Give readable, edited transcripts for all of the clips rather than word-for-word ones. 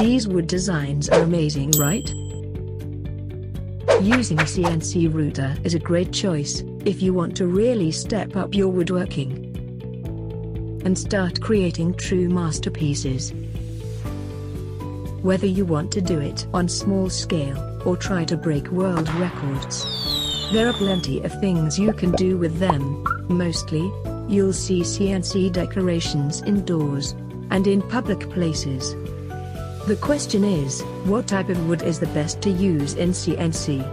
These wood designs are amazing, right? Using a CNC router is a great choice if you want to really step up your woodworking and start creating true masterpieces. Whether you want to do it on small scale or try to break world records, there are plenty of things you can do with them. Mostly, you'll see CNC decorations indoors and in public places. The question is, what type of wood is the best to use in CNC?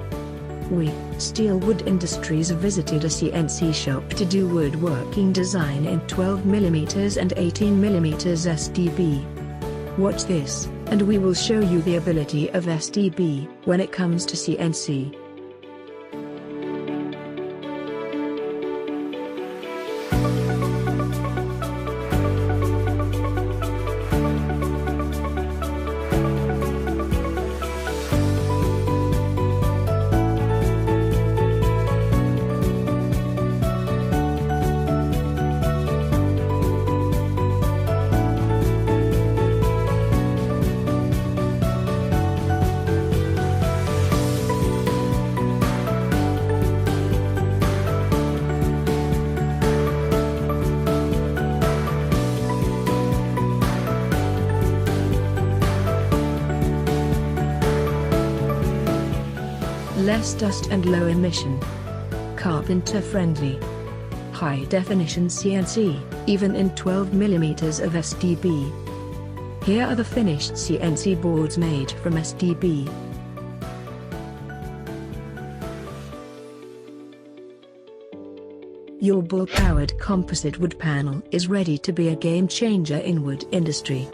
We, Steel Wood Industries, visited a CNC shop to do woodworking design in 12mm and 18mm SDB. Watch this, and we will show you the ability of SDB when it comes to CNC. Less dust and low emission. Carpenter friendly. High definition CNC, even in 12mm of SDB. Here are the finished CNC boards made from SDB. Your bull-powered composite wood panel is ready to be a game changer in wood industry.